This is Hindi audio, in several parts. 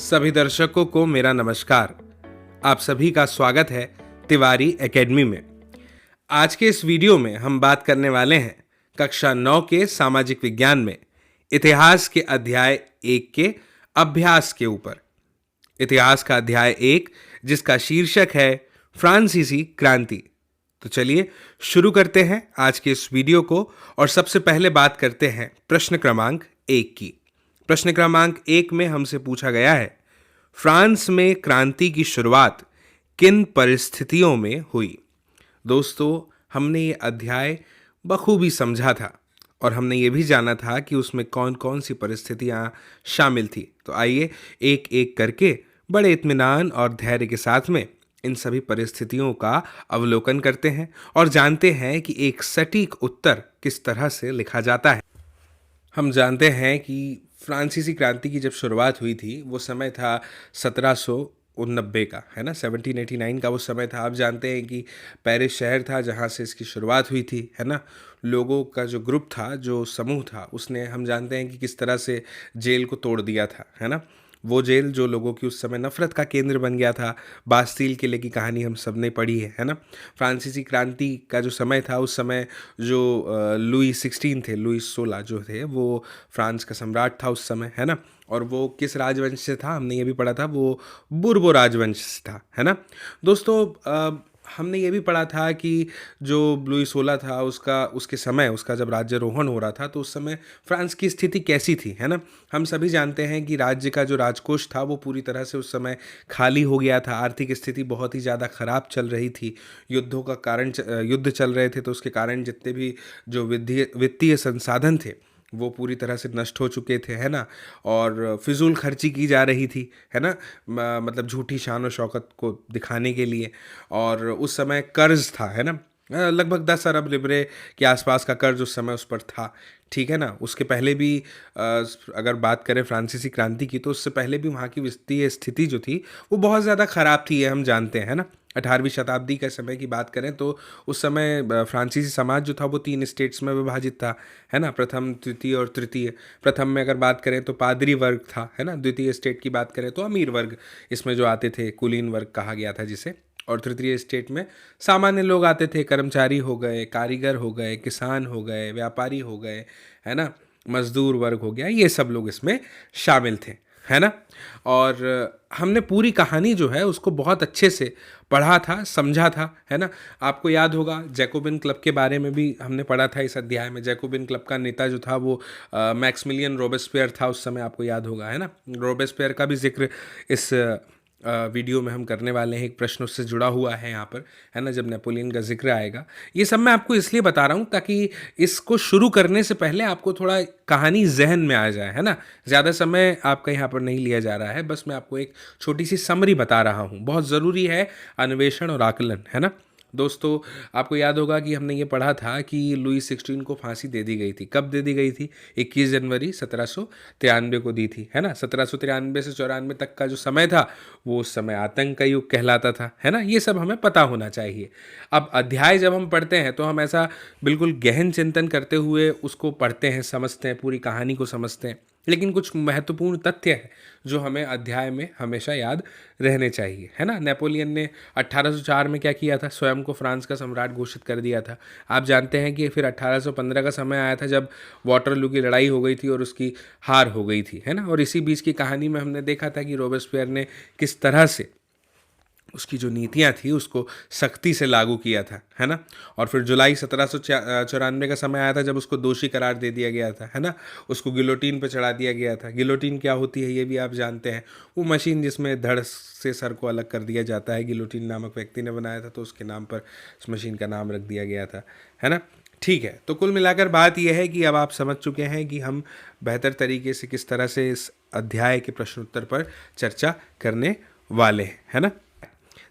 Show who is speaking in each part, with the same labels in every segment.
Speaker 1: सभी दर्शकों को मेरा नमस्कार। आप सभी का स्वागत है तिवारी एकेडमी में। आज के इस वीडियो में हम बात करने वाले हैं कक्षा 9 के सामाजिक विज्ञान में इतिहास के अध्याय 1 के अभ्यास के ऊपर। इतिहास का अध्याय 1 जिसका शीर्षक है फ्रांसीसी क्रांति। तो चलिए शुरू करते हैं आज के इस वीडियो को और सबसे पहले बात करते हैं प्रश्न क्रमांक 1 की। प्रश्न क्रमांक 1 में हमसे पूछा गया है, फ्रांस में क्रांति की शुरुआत किन परिस्थितियों में हुई। दोस्तों, हमने ये अध्याय बखूबी समझा था और हमने ये भी जाना था कि उसमें कौन कौन सी परिस्थितियां शामिल थी। तो आइए एक एक करके बड़े इत्मीनान और धैर्य के साथ में इन सभी परिस्थितियों का अवलोकन करते हैं और जानते हैं कि एक सटीक उत्तर किस तरह से लिखा जाता है। हम जानते हैं कि फ्रांसीसी क्रांति की जब शुरुआत हुई थी वो समय था 1789 का, है ना, 1789 का वो समय था। आप जानते हैं कि पेरिस शहर था जहाँ से इसकी शुरुआत हुई थी, है ना। लोगों का जो ग्रुप था, जो समूह था, उसने, हम जानते हैं कि किस तरह से जेल को तोड़ दिया था, है ना। वो जेल जो लोगों की उस समय नफरत का केंद्र बन गया था। बास्तील किले की कहानी हम सब ने पढ़ी है ना। फ्रांसीसी क्रांति का जो समय था, उस समय जो लुई 16 थे, लुई 16 जो थे, वो फ्रांस का सम्राट था उस समय, है ना। और वो किस राजवंश से था हमने ये भी पढ़ा था, वो बुर्बो राजवंश से था, है ना। दोस्तों, हमने ये भी पढ़ा था कि जो लुई 16 था उसका जब राज्यारोहण हो रहा था तो उस समय फ्रांस की स्थिति कैसी थी, है ना। हम सभी जानते हैं कि राज्य का जो राजकोष था वो पूरी तरह से उस समय खाली हो गया था। आर्थिक स्थिति बहुत ही ज़्यादा ख़राब चल रही थी। युद्ध चल रहे थे तो उसके कारण जितने भी जो वित्तीय संसाधन थे वो पूरी तरह से नष्ट हो चुके थे, है ना। और फिजूल खर्ची की जा रही थी, है ना, मतलब झूठी शान और शौकत को दिखाने के लिए। और उस समय कर्ज था, है ना, लगभग 10 अरब लिबरे के आसपास का कर्ज उस समय उस पर था, ठीक है ना। उसके पहले भी अगर बात करें फ्रांसीसी क्रांति की तो उससे पहले भी वहाँ की वित्तीय स्थिति जो थी वो बहुत ज़्यादा ख़राब थी, ये हम जानते हैं ना। 18वीं शताब्दी के समय की बात करें तो उस समय फ्रांसीसी समाज जो था वो 3 स्टेट्स में विभाजित था, है ना, प्रथम, द्वितीय और तृतीय। प्रथम में अगर बात करें तो पादरी वर्ग था, है ना। द्वितीय स्टेट की बात करें तो अमीर वर्ग इसमें जो आते थे, कुलीन वर्ग कहा गया था जिसे। और तृतीय स्टेट में सामान्य लोग आते थे, कर्मचारी हो गए, कारीगर हो गए, किसान हो गए, व्यापारी हो गए, है ना, मजदूर वर्ग हो गया, ये सब लोग इसमें शामिल थे, है ना। और हमने पूरी कहानी जो है उसको बहुत अच्छे से पढ़ा था, समझा था, है ना। आपको याद होगा जैकोबिन क्लब के बारे में भी हमने पढ़ा था इस अध्याय में। जैकोबिन क्लब का नेता जो था वो मैक्सिमिलियन रोबेस्पियर था उस समय, आपको याद होगा, है ना। रोबेस्पियर का भी जिक्र इस वीडियो में हम करने वाले हैं। एक प्रश्न उससे जुड़ा हुआ है यहाँ पर, है ना, जब नेपोलियन का जिक्र आएगा। ये सब मैं आपको इसलिए बता रहा हूँ ताकि इसको शुरू करने से पहले आपको थोड़ा कहानी जहन में आ जाए, है ना। ज़्यादा समय आपका यहाँ पर नहीं लिया जा रहा है, बस मैं आपको एक छोटी सी समरी बता रहा हूँ। बहुत ज़रूरी है अन्वेषण और आकलन, है ना। दोस्तों, आपको याद होगा कि हमने ये पढ़ा था कि लुई 16 को फांसी दे दी गई थी। कब दे दी गई थी? 21 जनवरी 1793 को दी थी, है ना। 1793 से 94 तक का जो समय था वो उस समय आतंक का युग कहलाता था, है ना। ये सब हमें पता होना चाहिए। अब अध्याय जब हम पढ़ते हैं तो हम ऐसा बिल्कुल गहन चिंतन करते हुए उसको पढ़ते हैं, समझते हैं, पूरी कहानी को समझते हैं। लेकिन कुछ महत्वपूर्ण तथ्य है जो हमें अध्याय में हमेशा याद रहने चाहिए, है ना। नेपोलियन ने 1804 में क्या किया था? स्वयं को फ्रांस का सम्राट घोषित कर दिया था। आप जानते हैं कि फिर 1815 का समय आया था जब वाटरलू की लड़ाई हो गई थी और उसकी हार हो गई थी, है ना। और इसी बीच की कहानी में हमने देखा था कि रोबेस्पियर ने किस तरह से उसकी जो नीतियां थी उसको सख्ती से लागू किया था, है ना। और फिर जुलाई 1794 का समय आया था जब उसको दोषी करार दे दिया गया था, है ना। उसको गिलोटीन पे चढ़ा दिया गया था। गिलोटीन क्या होती है ये भी आप जानते हैं, वो मशीन जिसमें धड़ से सर को अलग कर दिया जाता है। गिलोटीन नामक व्यक्ति ने बनाया था तो उसके नाम पर उस मशीन का नाम रख दिया गया था, है ना। ठीक है, तो कुल मिलाकर बात यह है कि अब आप समझ चुके हैं कि हम बेहतर तरीके से किस तरह से इस अध्याय के प्रश्न उत्तर पर चर्चा करने वाले हैं, है ना।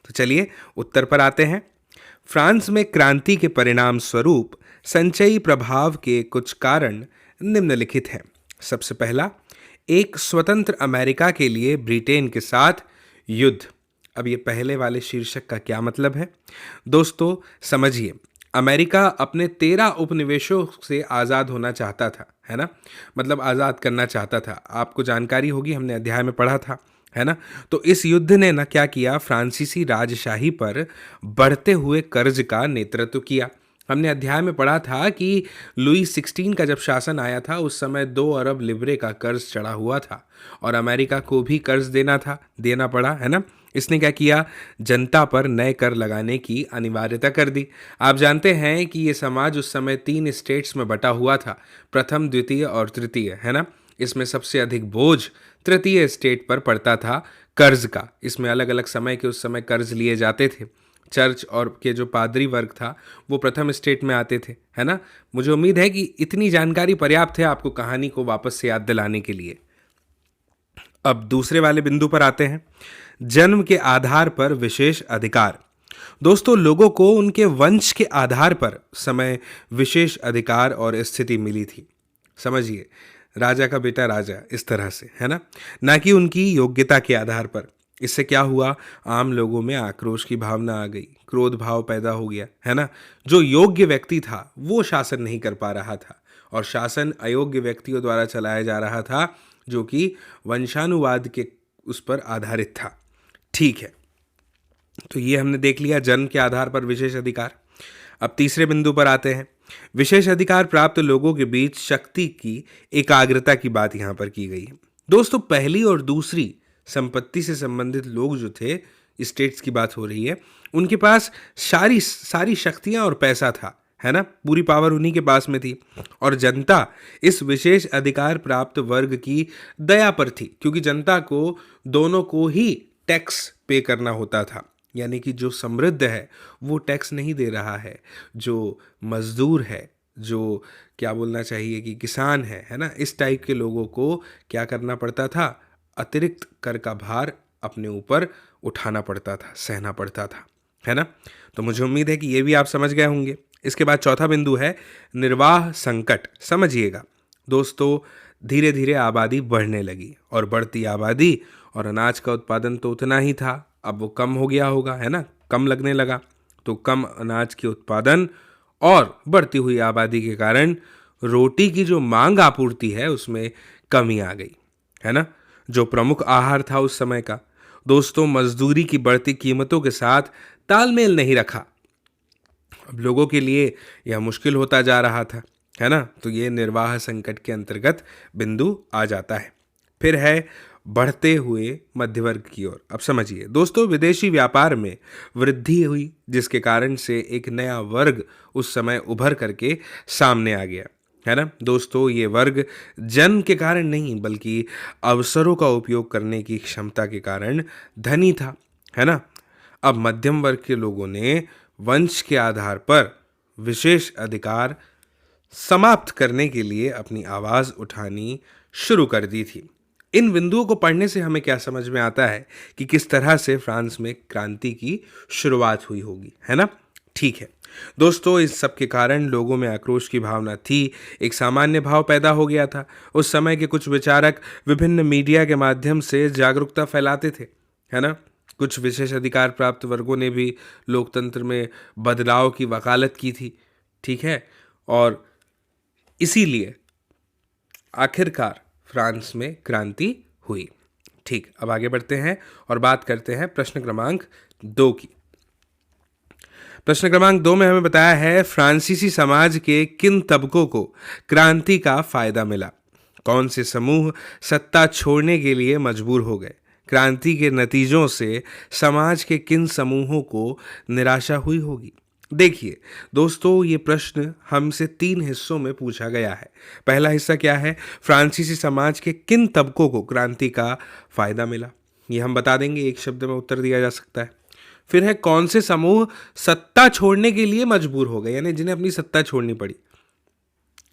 Speaker 1: तो चलिए उत्तर पर आते हैं। फ्रांस में क्रांति के परिणाम स्वरूप संचयी प्रभाव के कुछ कारण निम्नलिखित हैं। सबसे पहला, एक स्वतंत्र अमेरिका के लिए ब्रिटेन के साथ युद्ध। अब ये पहले वाले शीर्षक का क्या मतलब है? दोस्तों समझिए, अमेरिका अपने 13 उपनिवेशों से आज़ाद होना चाहता था, है ना, मतलब आज़ाद करना चाहता था। आपको जानकारी होगी, हमने अध्याय में पढ़ा था है ना। तो इस युद्ध ने ना क्या किया, फ्रांसीसी राजशाही पर बढ़ते हुए कर्ज का नेतृत्व किया। हमने अध्याय में पढ़ा था कि लुई 16 का जब शासन आया था उस समय 2 अरब लिब्रे का कर्ज चढ़ा हुआ था और अमेरिका को भी कर्ज देना पड़ा, है ना। इसने क्या किया, जनता पर नए कर लगाने की अनिवार्यता कर दी। आप जानते हैं कि ये समाज उस समय 3 स्टेट्स में बटा हुआ था, प्रथम, द्वितीय और तृतीय, है ना। इसमें सबसे अधिक बोझ तृतीय स्टेट पर पड़ता था कर्ज का। इसमें अलग अलग समय के उस समय कर्ज लिए जाते थे। चर्च और के जो पादरी वर्ग था वो प्रथम स्टेट में आते थे, है ना। मुझे उम्मीद है कि इतनी जानकारी पर्याप्त है आपको कहानी को वापस से याद दिलाने के लिए। अब दूसरे वाले बिंदु पर आते हैं, जन्म के आधार पर विशेष अधिकार। दोस्तों, लोगों को उनके वंश के आधार पर समय विशेष अधिकार और स्थिति मिली थी। समझिए, राजा का बेटा राजा, इस तरह से, है ना कि उनकी योग्यता के आधार पर। इससे क्या हुआ, आम लोगों में आक्रोश की भावना आ गई, क्रोध भाव पैदा हो गया, है ना। जो योग्य व्यक्ति था वो शासन नहीं कर पा रहा था और शासन अयोग्य व्यक्तियों द्वारा चलाया जा रहा था जो कि वंशानुवाद के उस पर आधारित था। ठीक है, तो ये हमने देख लिया जन्म के आधार पर विशेष अधिकार। अब तीसरे बिंदु पर आते हैं, विशेष अधिकार प्राप्त लोगों के बीच शक्ति की एकाग्रता की बात यहां पर की गई है। दोस्तों, पहली और दूसरी संपत्ति से संबंधित लोग जो थे, स्टेट्स की बात हो रही है, उनके पास सारी सारी शक्तियां और पैसा था, है ना। पूरी पावर उन्हीं के पास में थी और जनता इस विशेष अधिकार प्राप्त वर्ग की दया पर थी, क्योंकि जनता को दोनों को ही टैक्स पे करना होता था। यानी कि जो समृद्ध है वो टैक्स नहीं दे रहा है, जो मजदूर है, जो क्या बोलना चाहिए कि किसान है ना, इस टाइप के लोगों को क्या करना पड़ता था, अतिरिक्त कर का भार अपने ऊपर उठाना पड़ता था, सहना पड़ता था, है ना। तो मुझे उम्मीद है कि ये भी आप समझ गए होंगे। इसके बाद चौथा बिंदु है निर्वाह संकट। समझिएगा दोस्तों, धीरे धीरे आबादी बढ़ने लगी और बढ़ती आबादी और अनाज का उत्पादन तो उतना ही था, अब वो कम हो गया होगा, है ना, कम लगने लगा। तो कम अनाज के उत्पादन और बढ़ती हुई आबादी के कारण रोटी की जो मांग आपूर्ति है उसमें कमी आ गई, है ना। जो प्रमुख आहार था उस समय का, दोस्तों, मजदूरी की बढ़ती कीमतों के साथ तालमेल नहीं रखा। अब लोगों के लिए यह मुश्किल होता जा रहा था, है ना। तो ये निर्वाह संकट के अंतर्गत बिंदु आ जाता है। फिर है बढ़ते हुए मध्य वर्ग की ओर। अब समझिए दोस्तों, विदेशी व्यापार में वृद्धि हुई जिसके कारण से एक नया वर्ग उस समय उभर करके सामने आ गया, है ना। दोस्तों, ये वर्ग जन्म के कारण नहीं बल्कि अवसरों का उपयोग करने की क्षमता के कारण धनी था, है ना। अब मध्यम वर्ग के लोगों ने वंश के आधार पर विशेष अधिकार समाप्त करने के लिए अपनी आवाज उठानी शुरू कर दी थी। इन बिंदुओं को पढ़ने से हमें क्या समझ में आता है कि किस तरह से फ्रांस में क्रांति की शुरुआत हुई होगी, है ना। ठीक है दोस्तों, इस सब के कारण लोगों में आक्रोश की भावना थी, एक सामान्य भाव पैदा हो गया था। उस समय के कुछ विचारक विभिन्न मीडिया के माध्यम से जागरूकता फैलाते थे, है ना। कुछ विशेष अधिकार प्राप्त वर्गों ने भी लोकतंत्र में बदलाव की वकालत की थी, ठीक है। और इसीलिए आखिरकार फ्रांस में क्रांति हुई। ठीक, अब आगे बढ़ते हैं और बात करते हैं प्रश्न क्रमांक 2 की। प्रश्न क्रमांक 2 में हमें बताया है, फ्रांसीसी समाज के किन तबकों को क्रांति का फायदा मिला? कौन से समूह सत्ता छोड़ने के लिए मजबूर हो गए? क्रांति के नतीजों से समाज के किन समूहों को निराशा हुई होगी? देखिए दोस्तों, ये प्रश्न हमसे 3 हिस्सों में पूछा गया है। पहला हिस्सा क्या है, फ्रांसीसी समाज के किन तबकों को क्रांति का फायदा मिला, ये हम बता देंगे, एक शब्द में उत्तर दिया जा सकता है। फिर है कौन से समूह सत्ता छोड़ने के लिए मजबूर हो गए, यानी जिन्हें अपनी सत्ता छोड़नी पड़ी,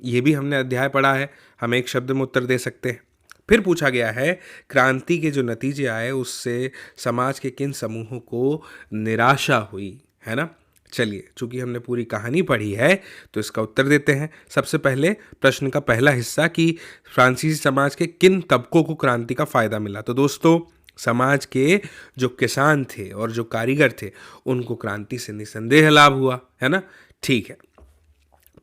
Speaker 1: ये भी हमने अध्याय पढ़ा है, हम एक शब्द में उत्तर दे सकते हैं। फिर पूछा गया है क्रांति के जो नतीजे आए उससे समाज के किन समूहों को निराशा हुई, है ना। चलिए, चूंकि हमने पूरी कहानी पढ़ी है तो इसका उत्तर देते हैं। सबसे पहले प्रश्न का पहला हिस्सा कि फ्रांसीसी समाज के किन तबकों को क्रांति का फायदा मिला। तो दोस्तों, समाज के जो किसान थे और जो कारीगर थे उनको क्रांति से निसंदेह लाभ हुआ, है ना। ठीक है,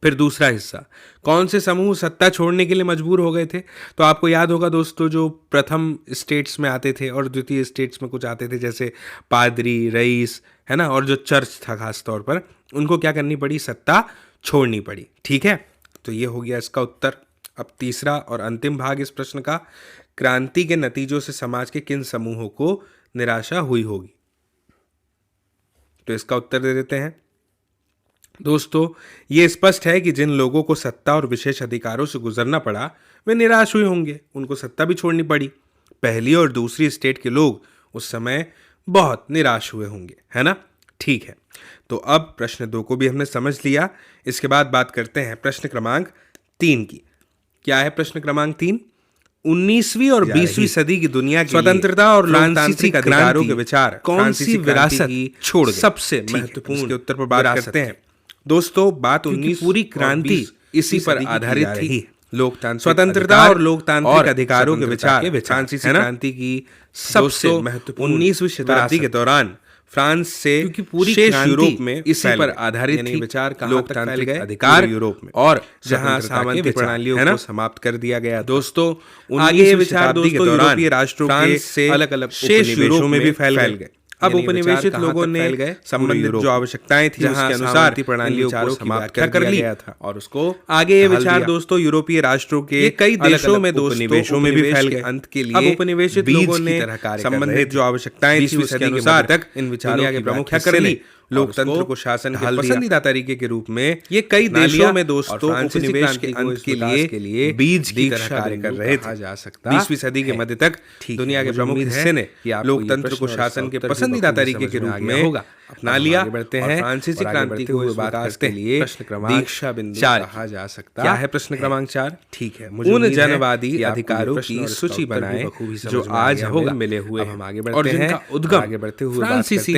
Speaker 1: फिर दूसरा हिस्सा, कौन से समूह सत्ता छोड़ने के लिए मजबूर हो गए थे? तो आपको याद होगा दोस्तों, जो प्रथम स्टेट्स में आते थे और द्वितीय स्टेट्स में कुछ आते थे, जैसे पादरी, रईस, है ना, और जो चर्च था खास तौर पर, उनको क्या करनी पड़ी? सत्ता छोड़नी पड़ी। ठीक है, तो ये हो गया इसका उत्तर। अब तीसरा और अंतिम भाग इस प्रश्न का, क्रांति के नतीजों से समाज के किन समूहों को निराशा हुई होगी? तो इसका उत्तर दे देते हैं दोस्तों। ये स्पष्ट है कि जिन लोगों को सत्ता और विशेष अधिकारों से गुजरना पड़ा वे निराश हुए होंगे, उनको सत्ता भी छोड़नी पड़ी। पहली और दूसरी स्टेट के लोग उस समय बहुत निराश हुए होंगे, है ना? ठीक है, तो अब प्रश्न 2 को भी हमने समझ लिया। इसके बाद बात करते हैं प्रश्न क्रमांक 3 की। क्या है प्रश्न क्रमांक 3? 19वीं और 20वीं सदी की दुनिया की स्वतंत्रता और लोकतांत्रिक अधिकारों के विचार कौन सी विरासत छोड़ गए? सबसे महत्वपूर्ण के उत्तर पर बात करते हैं दोस्तों। बात 19 पूरी क्रांति इसी पर आधारित थी। लोकतांत्रिक स्वतंत्रता और लोकतांत्रिक अधिकारों के विचार फ्रांसीसी क्रांति की सबसे महत्वपूर्ण 19वीं शताब्दी के दौरान फ्रांस से क्योंकि पूरी यूरोप में इसी पर आधारित थी। विचार लोकतांत्रिक अधिकार यूरोप में, और जहां सामंती प्रणालियों को समाप्त कर दिया गया। दोस्तों आगे ये विचार दोस्तों यूरोपीय राष्ट्रों के अलग अलग शेष यूरोप में भी फैल गए। अब उपनिवेशित लोगों ने संबंधित जो आवश्यकताएं थी उसके अनुसार प्रणालियों को समाप्त कर लिया था, और उसको आगे ये विचार दोस्तों यूरोपीय राष्ट्रों के कई देशों में उपनिवेशों में भी फैल गए। अंत के लिए उपनिवेशित लोगों ने संबंधित जो आवश्यकताएं थी उसके अनुसार तक इन विचारों की प्रमुख कर ली। लोकतंत्र को शासन के पसंदीदा तरीके के रूप में ये कई देशों में दोस्तों उपनिवेश के अंत के लिए बीज की तरह कार्य कर रहे थे। 20वीं सदी के मध्य तक दुनिया के प्रमुख हिस्से ने लोकतंत्र को शासन के पसंदीदा तरीके के रूप में अपना लिया। बढ़ते हैं फ्रांसीसी क्रांति को विकास के लिए दीक्षा बिंदु कहा जा सकता है। क्या है प्रश्न क्रमांक 4? ठीक है, उन जनवादी अधिकारों की सूची बनाएं जो आज हमें मिले हुए हैं, और जिनका उद्गम आगे बढ़ते हुए फ्रांसीसी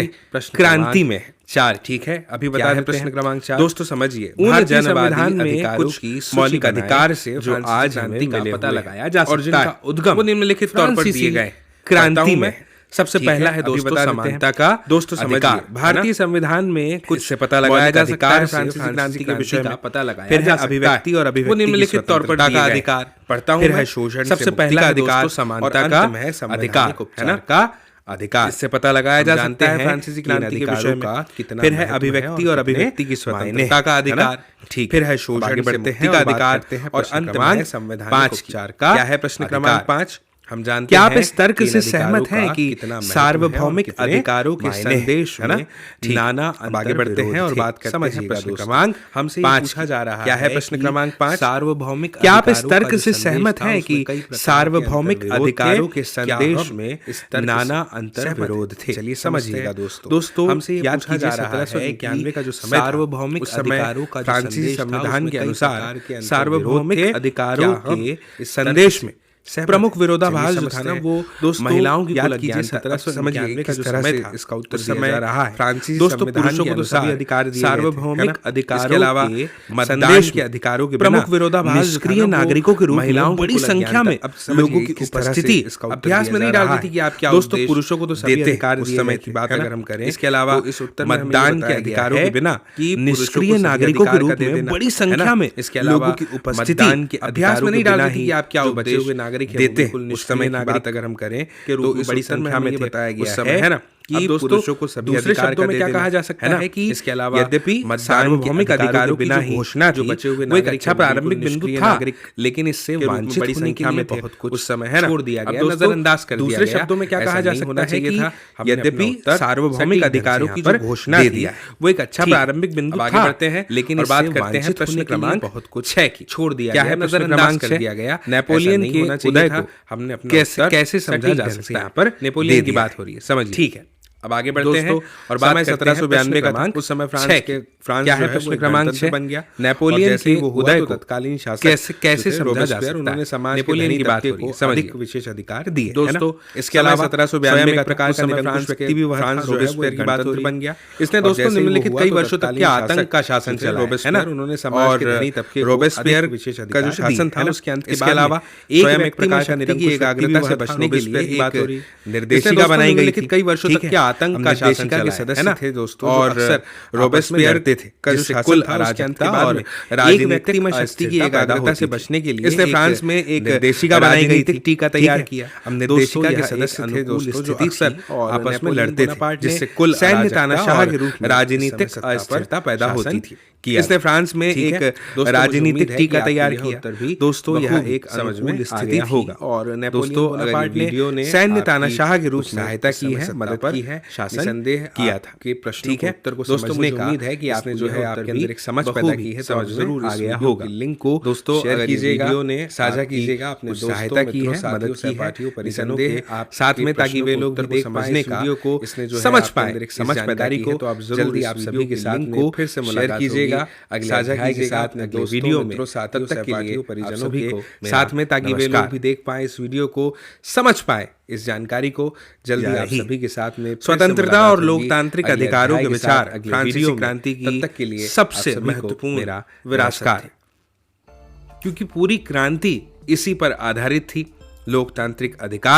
Speaker 1: क्रांति में 4। ठीक है, अभी बता दें प्रश्न क्रमांक 4 दोस्तों। समझिए, उन जनवादी में कुछ मौलिक अधिकार से जो आज हमें मिले पता लगाया जा सकता है, और जिनका उद्गम वो निम्नलिखित तौर पर दिए गए क्रांति में। सबसे पहला है दोस्तों समानता का दोस्तों अधिकार। भारतीय संविधान में कुछ से पता लगाया जा सकता है फ्रांसीसी क्रांति के विषय में पता लगाया। फिर है अभिव्यक्ति और अभिव्यक्ति निम्नलिखित तौर पर का अधिकार पढ़ता हूं। फिर है शोषण सबसे पहला अधिकार समानता का अधिकार, है ना, का अधिकार। इससे पता लगाया जा सकता है फ्रांसीसी क्रांति के विषय का कितना। फिर है अभिव्यक्ति और अभिव्यक्ति की स्वतंत्रता का अधिकार। ठीक, फिर है शोषण से मुक्ति का अधिकार, और अंत में संविधान 5 का क्या है प्रश्न क्रमांक 5? हम जानते हैं, क्या आप इस तर्क से सहमत हैं कि सार्वभौमिक अधिकारों के संदेश में नाना आगे बढ़ते हैं और बात करते हैं प्रश्न क्रमांक हमसे पूछा जा रहा है। क्या है प्रश्न क्रमांक 5? सार्वभौमिक, क्या आप इस तर्क से सहमत हैं कि सार्वभौमिक अधिकारों के संदेश में नाना अंतर विरोध थे? चलिए समझिएगा दोस्तों, हमसे ये पूछा जा रहा है 1991 का जो समय सार्वभौमिक अधिकारों का फ्रांसीसी संविधान के अनुसार सार्वभौमिक अधिकारों के संदेश में प्रमुख विरोधाभास जो था ना, वो दोस्तों महिलाओं की याद कीजिए 1791 का जो समय था, इसका उत्तर दिया जा रहा है फ्रांसीसी संविधान के अनुसार अधिकार दिए सार्वभौमिक अधिकारों के अलावा मतदान के अधिकारों के प्रमुख विरोधाभास निष्क्रिय नागरिकों के रूप में महिलाओं बड़ी संख्या में लोगों की उपस्थिति अभ्यास में नहीं डाल दी थी कि आप क्या दोस्तों पुरुषों को तो सभी अधिकार उस समय की बात अगर हम करें। इसके अलावा इस उत्तर में मतदान के अधिकारों के बिना निष्क्रिय नागरिकों के रूप में बड़ी संख्या में इसके अलावा की उपस्थिति के अभ्यास में नहीं डाल दी थी कि आप क्या बचे हुए नागरिक देते उस समय की बात अगर हम करें तो इस बड़ी संख्या में बताया गया है ना कि पुरुषों को सभी दूसरे शब्दों में क्या कहा जा सकता है कि इसके अलावा यद्यपि सार्वभौमिक अधिकारों की जो घोषणा जो बचे हुए एक अच्छा प्रारंभिक बिंदु था, लेकिन इससे वांछित बड़ी संख्या में बहुत कुछ उस समय है छोड़ दिया गया, नजरअंदाज कर दिया गया। दूसरे शब्दों में क्या कहा जा सकता है कि यद्यपि सार्वभौमिक अधिकारों की जो घोषणा दे दिया वो एक अच्छा प्रारंभिक बिंदु आगे बढ़ते हैं, लेकिन बात करते हैं प्रश्न क्रमांक बहुत कुछ 6 की छोड़ दिया गया है, नजरअंदाज कर दिया गया। नेपोलियन के उदय को हमने कैसे समझा जा सकता है, यहाँ पर नेपोलियन की बात हो रही है, समझिए। ठीक है, अब आगे बढ़ते हैं और बात 1792 का था। उस समय फ्रांस क्या है प्रश्न क्रमांक 6 बन गया। नेपोलियन के उदय को तत्कालीन शासक कैसे समझा जा सकता है, उन्होंने समाज नेपोलियन की बात को अधिक विशेष अधिकार दिए दोस्तों। इसके अलावा 1792 का प्रकार का फ्रांस व्यक्ति भी फ्रांस रोबेस्पियर की बात बन गया। इसने दोस्तों निम्नलिखित कई वर्षों तक के आतंक का शासन चला है ना, उन्होंने समाज के धनी तबके रोबेस्पियर का जो शासन था उसके अंत के अलावा एक प्रकार का निरंकुश एकाग्रता से बचने के लिए एक निर्देशिका बनाई गई थी। कई वर्षों तक आतंक का शासन के सदस्य थे दोस्तों, और रोबेस्पियर करते थे, जिससे कुल अराजकता और राजनीतिक शक्ति की एकाग्रता से बचने के लिए इसने फ्रांस में एक निर्देशिका बनाई गई थी, टीका तैयार किया। अब निर्देशिका के सदस्य थे दोस्तों जो अक्सर आपस में लड़ते थे, जिससे कुल सैन्य तानाशाह के रूप में राजनीतिक अस्थिरता पैदा होती थी। इसने फ्रांस में एक राजनीतिक टीका तैयार किया। दोस्तों यह एक अनुकूल स्थिति होगा और दोस्तों अगर वीडियो ने सैन्य तानाशाह के रूप में सहायता की है, मदद की है, शासन संदेह किया था कि प्रश्नों के उत्तर को समझने का उम्मीद है कि आपने जो है आपके अंदर एक समझ पैदा की है, तो जरूर आ गया होगा। लिंक को दोस्तों शेयर कीजिएगा, वीडियो ने साझा कीजिएगा, अपने सहायता की है, मदद की है, परिजनों के साथ में, ताकि वे लोग देख समझने का वीडियो को समझ पाए, समझ पैदारी को। तो आप जल्दी आप सभी के साथ में फिर से मुलाकात कीजिएगा, साझा कीजिएगा साथ में वीडियो में, तब तक के लिए परिजनों भी साथ में, ताकि वे लोग भी देख पाए इस वीडियो को, समझ पाए इस जानकारी को। जल्दी आप सभी के साथ में स्वतंत्रता और लोकतांत्रिक अधिकारों के विचार फ्रांसीसी क्रांति की सबसे महत्वपूर्ण विरासत है, क्योंकि पूरी क्रांति इसी पर आधारित थी, लोकतांत्रिक अधिकार